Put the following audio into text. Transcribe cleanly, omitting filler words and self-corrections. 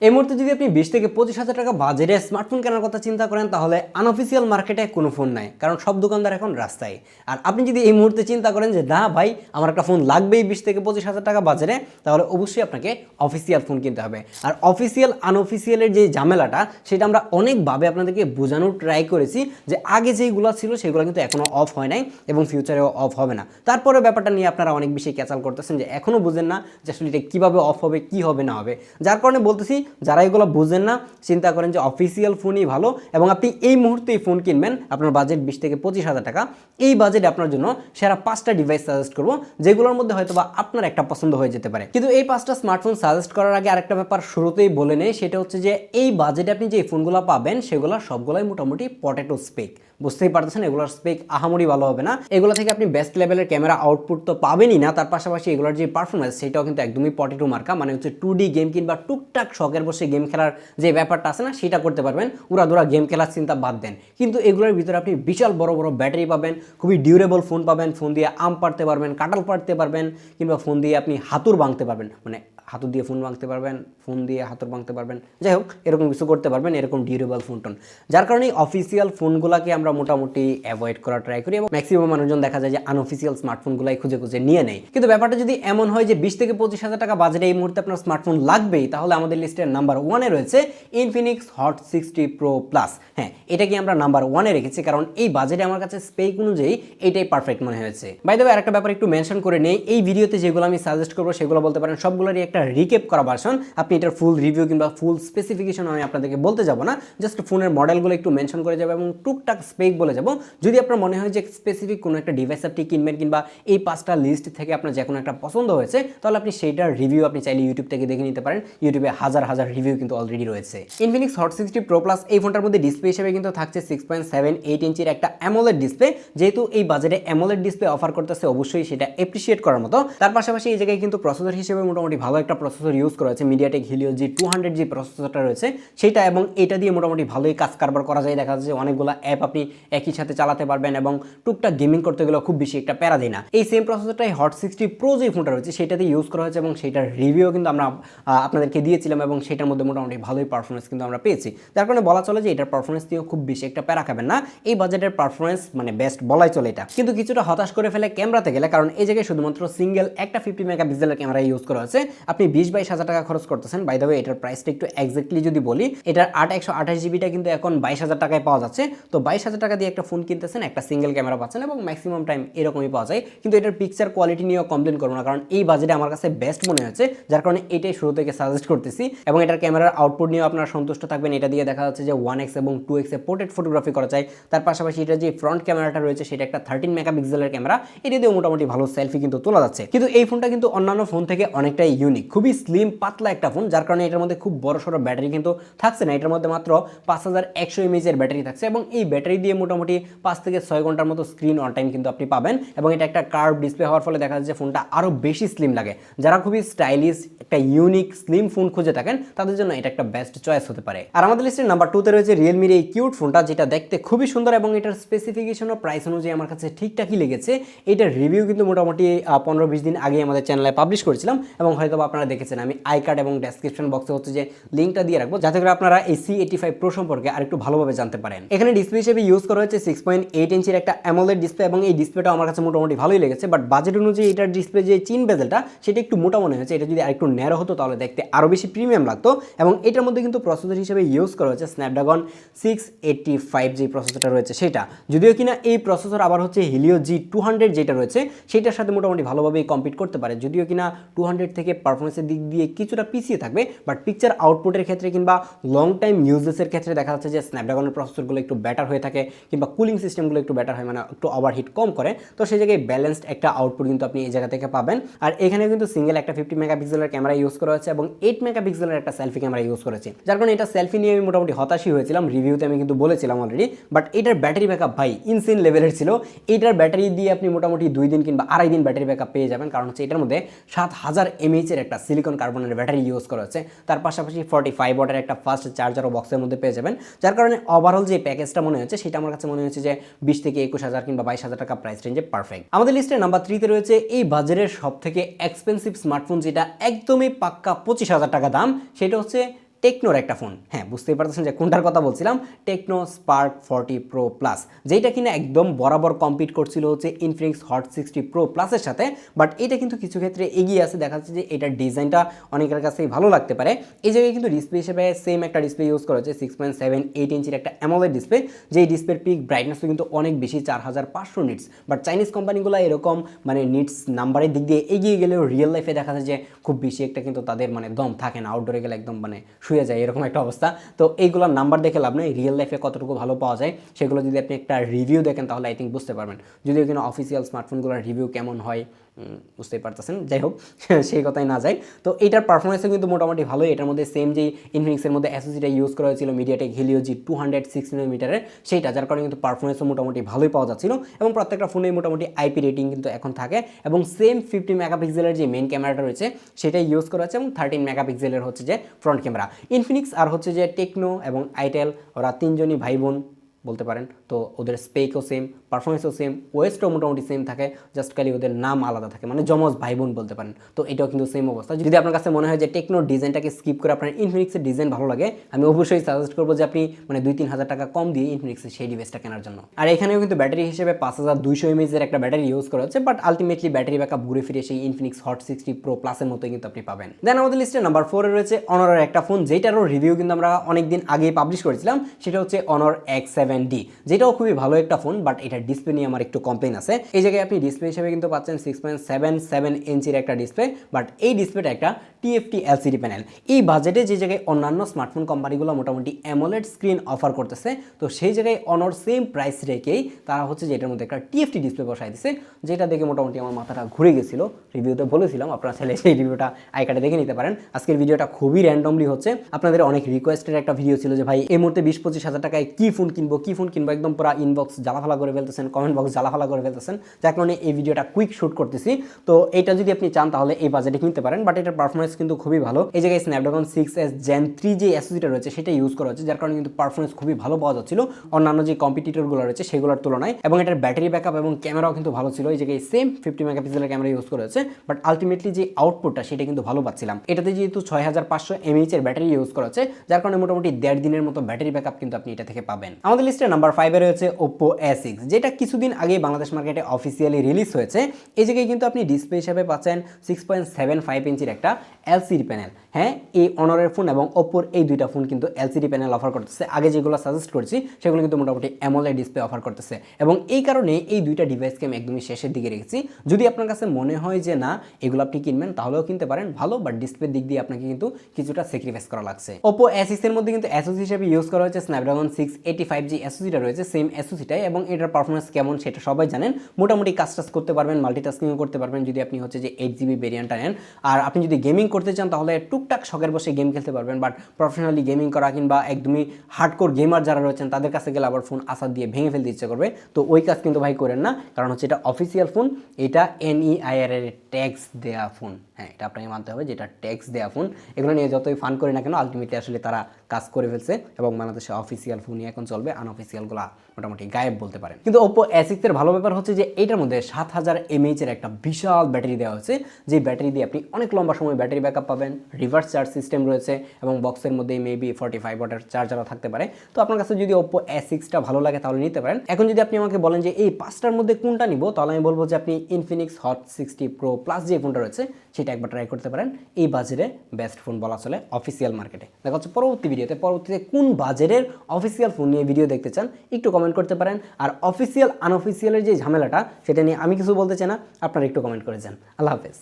এই মুহূর্তে যদি আপনি 20 থেকে 25,000 টাকা বাজেটে স্মার্টফোন কেনার কথা চিন্তা করেন তাহলে আনঅফিসিয়াল মার্কেটে কোনো ফোন নাই, কারণ সব দোকানদার এখন রাস্তায়। আর আপনি যদি এই মুহূর্তে চিন্তা করেন যে না ভাই আমার একটা ফোন লাগবেই 20 থেকে 25,000 টাকা বাজেটে, তাহলে অবশ্যই আপনাকে অফিসিয়াল ফোন কিনতে হবে। আর অফিসিয়াল আনঅফিসিয়ালের যে ঝামেলাটা সেটা আমরা অনেকভাবে আপনাদেরকে বোঝানোর ট্রাই করেছি যে আগে যেইগুলো ছিল সেগুলো কিন্তু এখনও অফ হয় নাই এবং ফিউচারেও অফ হবে না। তারপরে ব্যাপারটা নিয়ে আপনারা অনেক বেশি ক্যাচাল করতেছেন যে এখনও বুঝেন না যে আসলে এটা কীভাবে অফ হবে, কী হবে না হবে। যার কারণে বলতেছি যারা এগুলো বুঝেন না চিন্তা করেন যে অফিসিয়াল ফোনই ভালো এবং আপনি এই মুহূর্তেই ফোন কিনবেন, আপনার বাজেট 20 থেকে 25,000 টাকা, এই বাজেটে আপনার জন্য সেরা 5টা ডিভাইস সাজেস্ট করবো যেগুলোর মধ্যে হয়তো বা আপনার একটা পছন্দ হয়ে যেতে পারে। কিন্তু এই 5টা স্মার্টফোন সাজেস্ট করার আগে আরেকটা ব্যাপার শুরুতেই বলে নেই, সেটা হচ্ছে যে এই বাজেটে আপনি যে ফোনগুলো পাবেন সেগুলো সবগুলোই মোটামুটি পটেটো স্পেক। বুঝতেই পারতেছেন এগুলোর স্পেক আহামরি ভালো হবে না। এগুলো থেকে আপনি বেস্ট লেভেলের ক্যামেরা আউটপুট তো পাবেনই না, তার পাশাপাশি এগুলোর যে পারফরমেন্স সেটাও কিন্তু একদমই পটেটো মার্কা। মানে হচ্ছে 2D গেম কিংবা টুকটাক শখের বসে গেম খেলার যে ব্যাপারটা আছে না সেটা করতে পারবেন, উড়াদুরা গেম খেলার চিন্তা বাদ দেন। কিন্তু এগুলোর ভিতরে আপনি বিশাল বড় বড় ব্যাটারি পাবেন, খুবই ডিউরেবল ফোন পাবেন, ফোন দিয়ে আম পাড়তে পারবেন, কাঁঠাল পাড়তে পারবেন, কিংবা ফোন দিয়ে আপনি হাতুড় ভাঙতে পারবেন, মানে হাতুড় দিয়ে ফোন ভাঙতে পারবেন, ফোন দিয়ে হাতুড় ভাঙতে পারবেন, যাই হোক এরকম কিছু করতে পারবেন, এরকম ডিউরেবল ফোন টোন। যার কারণে অফিসিয়াল ফোনগুলোকে আমরা মোটামুটি অ্যাভয়েড করার ট্রাই করি এবং ম্যাক্সিমাম মানুষজন দেখা যায় যে আনঅফিসিয়াল স্মার্টফোনগুলাই খুঁজে খুঁজে নিয়ে নেয়। কিন্তু ব্যাপারটা যদি এমন হয় যে 20 থেকে 25,000 টাকা বাজেটে এই মুহূর্তে আপনার স্মার্টফোন লাগবেই, তাহলে আমাদের লিস্টের নাম্বার 1-এ রয়েছে ইনফিনিক্স হট 60 প্রো প্লাস। হ্যাঁ, এটাকে আমরা নাম্বার 1-এ রেখেছি কারণ এই বাজেটে আমার কাছে স্পেক অনুযায়ী এটাই পারফেক্ট মনে হয়েছে। বাই দ্য ওয়ে আরেকটা ব্যাপার একটু মেনশন করে নেই, এই ভিডিওতে যেগুলো আমি সাজেস্ট করবো সেগুলো বলতে পারেন সবগুলোরই একটা রিকেপ করা ভার্সন। আপনি এটার ফুল রিভিউ কিংবা ফুল স্পেসিফিকেশন আমি আপনাদেরকে বলতে যাব না, জাস্ট ফোনের মডেলগুলো একটু মেনশন করে যাবো এবং টুকটাক স্পেক বলে যাব। যদি আপনার মনে হয় যে স্পেসিফিক কোনো একটা ডিভাইস আপনি কিনবেন কিংবা এই 5টা লিস্ট থেকে আপনার যে কোনো একটা পছন্দ হয়েছে, তাহলে আপনি সেইটার রিভিউ আপনি চাইলে ইউটিউব থেকে দেখে নিতে পারেন। ইউটিউবে হাজার হাজার রিভিউ কিন্তু অলরেডি রয়েছে। ইনফিনিক্স হট 60 প্রো প্লাস এই ফোনটার মধ্যে ডিসপ্লে হিসেবে কিন্তু থাকছে 6.78 ইঞ্চির একটা অ্যামোলেড ডিসপ্লে। যেহেতু এই বাজেটে অ্যামোলেড ডিসপ্লে অফার করতেছে অবশ্যই সেটা এপ্রিসিয়েট করার মতো। তার পাশাপাশি এই জায়গায় কিন্তু প্রসেসর হিসেবে মোটামুটি ভালো একটা প্রসেসর ইউজ করা হয়েছে, মিডিয়াটেক হিলিও G200 যে প্রসেসরটা রয়েছে সেটা, এবং এটা দিয়ে মোটামুটি ভালোই কাজ কারবার করা যায়। দেখা যাচ্ছে অনেকগুলো অ্যাপ আপনি একই সাথে চালাতে পারবেন এবং টুকটাক গেমিং করতে গেলেও খুব বেশি একটা প্যারা দেয় না। এই সেম প্রসেসরটাই হট 60 প্রো যে ফোনটা রয়েছে সেটাতে ইউজ করা হয়েছে এবং সেটার রিভিউ কিন্তু আমরা আপনাদেরকে দিয়েছিলাম এবং সেটার মধ্যে মোটামুটি ভালোই পারফরমেন্স কিন্তু আমরা পেয়েছি। যার কারণে বলা চলে যে এটার পারফরমেন্স নিয়েও খুব বেশি একটা প্যারা খাবেন না, এই বাজেটের পারফরমেন্স মানে বেস্ট বলাই চলে এটা। কিন্তু কিছুটা হতাশ করে ফেলে ক্যামেরাতে গেলে, কারণ এই জায়গায় শুধুমাত্র সিঙ্গেল একটা 50 মেগাপিক্সেলের ক্যামেরা ইউজ করা হয়েছে। আপনি 20-22 হাজার টাকা খরচ করতেছেন। বাই দ্য ওয়ে এটার প্রাইসটা একটু এক্স্যাক্টলি যদি বলি, এটার 8/128 জিবিটা কিন্তু এখন 22,000 টাকায় পাওয়া যাচ্ছে। তো 22,000 টাকা দিয়ে একটা ফোন কিনতেছেন, একটা সিঙ্গেল ক্যামেরা পাচ্ছেন এবং ম্যাক্সিমাম টাইম এরকমই পাওয়া যায়। কিন্তু এটার পিকচার কোয়ালিটি নিয়েও কমপ্লেন করবো না, কারণ এই বাজেটে আমার কাছে বেস্ট মনে হয়েছে, যার কারণে এটাই শুরু থেকে সাজেস্ট করতেছি। এবং এটার ক্যামেরার আউটপুট নিয়েও আপনারা সন্তুষ্ট থাকবেন। এটা দিয়ে দেখা যাচ্ছে যে 1x এবং 2x এ পোর্ট্রেট ফটোগ্রাফি করা যায়। তার পাশাপাশি এটা যে ফ্রন্ট ক্যামেরাটা রয়েছে সেটা একটা 13 মেগাপিক্সেলের ক্যামেরা, এটা দিয়ে মোটামুটি ভালো সেলফি কিন্তু তোলা যাচ্ছে। কিন্তু এই ফোনটা কিন্তু অন্যান্য ফোন থেকে অনেকটাই ইউনিক, খুবই স্লিম পাতলা একটা ফোন, যার কারণে এটার মধ্যে খুব বড় সড়ো ব্যাটারি কিন্তু থাকছে না। এটার মধ্যে মাত্র 5100 mAh এর ব্যাটারি থাকছে এবং এই ব্যাটারি দিয়ে মোটামুটি 5 থেকে 6 ঘন্টার মতো স্ক্রিন অন টাইম কিন্তু আপনি পাবেন। এবং এটা একটা কার্ভ ডিসপ্লে হওয়ার ফলে দেখা যাচ্ছে ফোনটা আরও বেশি স্লিম লাগে। যারা খুবই স্টাইলিশ একটা ইউনিক স্লিম ফোন খুঁজে থাকেন তাদের জন্য এটা একটা বেস্ট চয়েস হতে পারে। আর আমাদের লিস্টের নাম্বার 2-তে রয়েছে রিয়েলমির এই কিউট ফোনটা, যেটা দেখতে খুবই সুন্দর এবং এটার স্পেসিফিকেশন ও প্রাইস অনুযায়ী আমার কাছে ঠিকঠাকই লেগেছে। এটার রিভিউ কিন্তু মোটামুটি 15-20 দিন আগে আমাদের চ্যানেলে পাবলিশ করেছিলাম এবং হয়তো আপনারা দেখেছেন। আমি আই কার্ড এবং ডেসক্রিপশন বক্সে হচ্ছে যে লিঙ্কটা দিয়ে রাখবো, যাতে করে আপনারা এই C85 Pro সম্পর্কে আরেকটু ভালোভাবে জানতে পারেন। এখানে ডিসপ্লে হিসেবে ইউজ করা হয়েছে 6.8 ইঞ্চির একটা অ্যামোলেড ডিসপ্লে এবং এই ডিসপ্লেটা আমার কাছে মোটামুটি ভালোই লেগেছে। বাট বাজেট অনুযায়ী এটার ডিসপ্লে যে চিন বেজেলটা সেটা একটু মোটা মনে হয়েছে। এটা যদি আরেকটু ন্যারো হতো তাহলে দেখতে আরও বেশি প্রিমিয়াম লাগতো। এবং এটার মধ্যে কিন্তু প্রসেসর হিসেবে ইউজ করা হয়েছে স্ন্যাপড্রাগন 685 যে প্রসেসরটা রয়েছে সেটা, যদিও কিনা এই প্রসেসর আবার হচ্ছে হিলিও G200 যেটা রয়েছে সেটার সাথে মোটামুটি ভালোভাবেই কম্পিট করতে পারে। যদিও কিনা 200 থেকে পারফরমেন্সের দিক দিয়ে কিছুটা পিছিয়ে থাকবে, বাট পিকচার আউটপুটের ক্ষেত্রে কিংবা লং টাইম ইউজেসের ক্ষেত্রে দেখা যাচ্ছে যে স্ন্যাপড্রাগনের প্রসেসরগুলো একটু বেটার হয়ে থাকে কিংবা কুলিং সিস্টেমগুলো একটু বেটার হয়, মানে একটু ওভারহিট কম করে। তো সেই জায়গায় ব্যালেন্সড একটা আউটপুট কিন্তু আপনি এই জায়গা থেকে পাবেন। আর এখানে কিন্তু সিঙ্গেল একটা 50 মেগাপিক্সেলের ক্যামেরা ইউজ করা হয়েছে এবং 8 মেগাপিক্সেলের একটা সেলফি ক্যামেরা ইউজ করেছে, যার কারণে এটা সেলফি নিয়ে আমি মোটামুটি হতাশই হয়েছিলাম। রিভিউতে আমি কিন্তু বলেছিলাম অলরেডি। বাট এটার ব্যাটারি ব্যাকআপ ভাই ইনসেন লেভেলের ছিল। এটার ব্যাটারি দিয়ে আপনি মোটামুটি 2 দিন কিংবা আড়াই দিন ব্যাটারি ব্যাকআপ পেয়ে যাবেন, কারণ হচ্ছে এটার মধ্যে 7000 mAh এর একটা সিলিকন কার্বনের ব্যাটারি ইউজ করা হচ্ছে। তার পাশাপাশি 45 ওয়াটের একটা ফাস্ট চার্জারও বক্সের মধ্যে পেয়ে যাবেন, যার কারণে ওভারঅল যে প্যাকেজটা মনে হচ্ছে সেটা আমার কাছে মনে হচ্ছে যে 20 থেকে 21,000 কিংবা 22,000 টাকা প্রাইস রেঞ্জে পারফেক্ট। আমাদের লিস্টে নাম্বার 3-তে রয়েছে এই বাজারের সব থেকে এক্সপেন্সিভ স্মার্টফোন, যেটা একদমই পাক্কা 25,000 টাকা দাম, সেটা হচ্ছে টেকনোর একটা ফোন, হ্যাঁ বুঝতেই পারতেছেন যে কোনটার কথা বলছিলাম, টেকনো স্পার্ক 40 প্রো প্লাস, যেটা কিনা একদম বরাবর কম্পিট করছিল হচ্ছে ইনফিনিক্স হট 60 প্রো প্লাসের সাথে। বাট এটা কিন্তু কিছু ক্ষেত্রে এগিয়ে আছে, দেখা যাচ্ছে যে এটার ডিজাইনটা অনেকের কাছেই ভালো লাগতে পারে। এই জায়গায় কিন্তু ডিসপ্লে হিসেবে সেম একটা ডিসপ্লে ইউজ করা হচ্ছে 6.78 ইঞ্চির একটা অ্যামোলেড ডিসপ্লে, যেই ডিসপ্লের পিক ব্রাইটনেসও কিন্তু অনেক বেশি 4500 নিটস। বাট চাইনিজ কোম্পানিগুলো এরকম মানে নিটস নাম্বারের দিক দিয়ে এগিয়ে গেলেও রিয়েল লাইফে দেখা যায় যে খুব বেশি একটা কিন্তু তাদের মানে দম থাকে না, আউটডোরে গেলে একদম মানে শুয়ে যায় এরকম একটা অবস্থা। তো এইগুলোর নাম্বার দেখে লাভ নেই, রিয়েল লাইফে কতটুকু ভালো পাওয়া যায় সেগুলো যদি আপনি একটা রিভিউ দেখেন তাহলে আই থিঙ্ক বুঝতে পারবেন। যদিও কিনা অফিসিয়াল স্মার্টফোনগুলোর রিভিউ কেমন হয় বুঝতেই পারতেছেন, যাই হোক সেই কথাই না যায়। তো এটার পারফরমেন্সও কিন্তু মোটামুটি ভালোই। এটার মধ্যে সেম যেই ইনফিনিক্সের মধ্যে এসওসিটা ইউজ করা হয়েছিল মিডিয়াটেক হেলিও জি 216 সেইটা, যার কারণে কিন্তু পারফরমেন্সও মোটামুটি ভালোই পাওয়া যাচ্ছিল। এবং প্রত্যেকটা ফোনেই মোটামুটি আইপি রেটিং কিন্তু এখন থাকে, এবং সেম 50 মেগাপিক্সেলের যে মেইন ক্যামেরাটা রয়েছে সেটাই ইউজ করা হচ্ছে, এবং 13 মেগাপিক্সেলের হচ্ছে যে ফ্রন্ট ক্যামেরা। ইনফিনিক্স আর হচ্ছে যে টেকনো এবং আইটেল ওরা তিনজনই ভাই বোন বলতে পারেন। তো ওদের স্পেকও সেম, পারফরমেন্সও সেম, ওয়েস্টও মোটামুটি সেম থাকে, জাস্ট খালি ওদের নাম আলাদা থাকে, মানে যমজ ভাই বোন বলতে পারেন। তো এটাও কিন্তু সেম অবস্থা। যদি আপনার কাছে মনে হয় যে টেকনোর ডিজাইনটাকে স্কিপ করে আপনার ইনফিনিক্সের ডিজাইন ভালো লাগে, আমি অবশ্যই সাজেস্ট করবো যে আপনি মানে 2-3 হাজার টাকা কম দিয়ে ইনফিনিক্সের সেই ডিভাইসটা কেনার জন্য। আর এখানেও কিন্তু ব্যাটারি হিসেবে 5200 mAh একটা ব্যাটারি ইউজ করা হচ্ছে, বাট আলটিমেটলি ব্যাটারি ব্যাকআপ ঘুরে ফিরে সেই ইনফিনিক্স হট 60 প্রো প্লাসের মতোই কিন্তু আপনি পাবেন। দেন আমাদের লিস্টে নাম্বার 4 এ রয়েছে অনরের একটা ফোন, যেটারও রিভিউ কিন্তু আমরা অনেকদিন আগেই পাবলিশ করেছিলাম, সেটা হচ্ছে অনর X7D, যেটাও খুবই ভালো একটা ফোন। বাট এটার ডিসপ্লে নিয়ে আমার একটু কমপ্লেন আছে। এই জায়গায় আপনি ডিসপ্লে হিসেবে কিন্তু পাচ্ছেন 6.77 ইঞ্চির একটা ডিসপ্লে, বাট এই ডিসপ্লেটা একটা টিএফটি এলসিডি প্যানেল। এই বাজেটে যে জায়গায় অন্যান্য স্মার্টফোন কোম্পানিগুলো মোটামুটি অ্যামোলেড স্ক্রিন অফার করতেছে, তো সেই জায়গায় অনর সেম প্রাইস রেখেই তারা হচ্ছে যে এটার মধ্যে একটা টিএফটি ডিসপ্লে বসাই দিচ্ছে, যেটা দেখে মোটামুটি আমার মাথাটা ঘুরে গেছিল। রিভিউতে বলেছিলাম, আপনারা চাইলে সেই রিভিউটা আইকার্ডে দেখে নিতে পারেন। আজকের ভিডিওটা খুবই র্যান্ডমলি হচ্ছে, আপনাদের অনেক রিকোয়েস্টের একটা ভিডিও ছিল যে ভাই এই মুহূর্তে 20-25 হাজার টাকায় কি ফোন কিনবো, একদম পুরো ইনবক্স জ্বালাফালা করে ফেলতেছেন, কমেন্ট বক্স জ্বালাফালা করে ফেলতেছেন, যার কারণে এই ভিডিওটা কুইক শুট করতেছি। তো এটা যদি আপনি চান তাহলে এই বাজেটে কিনতে পারেন, বাট এটার পারফরমেন্স কিন্তু খুবই ভালো। এই জায়গায় স্ন্যাপড্রাগন 6S Gen 3 যে এসওসিটা রয়েছে সেটা ইউজ করা হচ্ছে, যার কারণে কিন্তু পারফরমেন্স খুবই ভালো পাওয়া যাচ্ছিল অন্যান্য যে কম্পিটিটরগুলো রয়েছে সেগুলোর তুলনায়। এবং এটার ব্যাটারি ব্যাকআপ এবং ক্যামেরাও কিন্তু ভালো ছিল। এই জায়গায় সেম 50 মেগাপিক্সেলের ক্যামেরা ইউজ করা হচ্ছে, বাট আলটিমেটলি যে আউটপুটটা সেটা কিন্তু ভালো পাচ্ছিলাম। এটাতে যেহেতু 6500 mAh এর ব্যাটারি ইউজ করা হচ্ছে, যার কারণে মোটামুটি 1.5 দিনের মতো ব্যাটারি ব্যাকআপ কিন্তু আপনি এটা থেকে পাবেন। আমাদের লিস্টে নাম্বার 5 এ রয়েছে Oppo A6, যেটা কিছুদিন আগে বাংলাদেশ মার্কেটে অফিসিয়ালি রিলিজ হয়েছে। এই জায়গায় কিন্তু আপনি ডিসপ্লে হিসেবে পাচ্ছেন 6.75 ইঞ্চির একটা এলসিডি প্যানেল। হ্যাঁ, এই অনরের ফোন এবং ওপ্পোর এই দুইটা ফোন কিন্তু এলসিডি প্যানেল অফার করতেছে। আগে যেগুলো সাজেস্ট করছি সেগুলো কিন্তু মোটামুটি অ্যামোলেড ডিসপ্লে অফার করতেছে, এবং এই কারণে এই দুইটা ডিভাইসকে আমি একদমই শেষের দিকে রেখেছি। যদি আপনার কাছে মনে হয় যে না এগুলো আপনি কিনবেন তাহলেও কিনতে পারেন ভালো, বাট ডিসপ্লের দিক দিয়ে আপনাকে কিন্তু কিছুটা স্যাক্রিফাইস করা লাগছে। ওপ্পো A6 এর মধ্যে কিন্তু এসওসি হিসেবে ইউজ করা হয়েছে স্ন্যাপড্রাগন 685 যে এসওসিটা রয়েছে সেম এসওসিটাই, এবং এটার পারফরমেন্স কেমন সেটা সবাই জানেন। মোটামুটি কাজ করতে পারবেন, মাল্টিটাস্কিংও করতে পারবেন যদি আপনি হচ্ছে যে 8GB ভেরিয়েন্টটা নেন। আর আপনি যদি গেমিং করতে চান তাহলে টুকটাক শখের বসে গেম খেলতে পারবেন, বাট প্রফেশনালি গেমিং করা কিংবা একদমই হার্ডকোর গেমার যারা রয়েছেন তাদের কাছে গেলে আবার ফোন আসার দিয়ে ভেঙে ফেলতে ইচ্ছে করবে। তো ওই কাজ কিন্তু ভাই করেন না, কারণ হচ্ছে এটা অফিসিয়াল ফোন, এটা NEIR এর ট্যাক্স দেয়া ফোন। হ্যাঁ, এটা আপনাকে মানতে হবে যে এটা ট্যাক্স দেয়া ফোন। এগুলো নিয়ে যতই ফান করি না কেন আলটিমেটলি আসলে তারা কাজ করে ফেলছে, এবং বাংলাদেশে অফিসিয়াল ফোনই এখন চলবে, আনঅফিসিয়ালগুলো মোটামুটি গায়েব বলতে পারেন। কিন্তু Oppo A6 এর ভালো ব্যাপার হচ্ছে যে এইটার মধ্যে 7000 mAh এর একটা বিশাল ব্যাটারি দেওয়া হয়েছে, যে ব্যাটারি দিয়ে আপনি অনেক লম্বা সময় ব্যাটারি ব্যাকআপ পাবেন। রিভার্স চার্জ সিস্টেম রয়েছে, এবং বক্সের মধ্যে মেবি 45 ওয়াটের চার্জারও থাকতে পারে। তো আপনার কাছে যদি Oppo A6টা ভালো লাগে তাহলে নিতে পারেন। এখন যদি আপনি আমাকে বলেন যে এই পাঁচটার মধ্যে কোনটা নিব, তাহলে আমি বলবো যে আপনি ইনফিনিক্স হট 60 প্রো প্লাস যে ফোনটা রয়েছে সেটা একবার ট্রাই করতে পারেন। এই বাজেটে বেস্ট ফোন বলা চলে অফিসিয়াল মার্কেটে। দেখা হচ্ছে পরবর্তী ভিডিওতে। পরবর্তীতে কোন বাজেটের অফিসিয়াল ফোন নিয়ে ভিডিও দেখতে চান একটু কমেন্ট করতে পারেন। আর অফিসিয়াল আনঅফিসিয়ালের যে ঝামেলাটা সেটা নিয়ে আমি কিছু বলতে চাই না, আপনারা একটু কমেন্ট করে যান। আল্লাহ হাফেজ।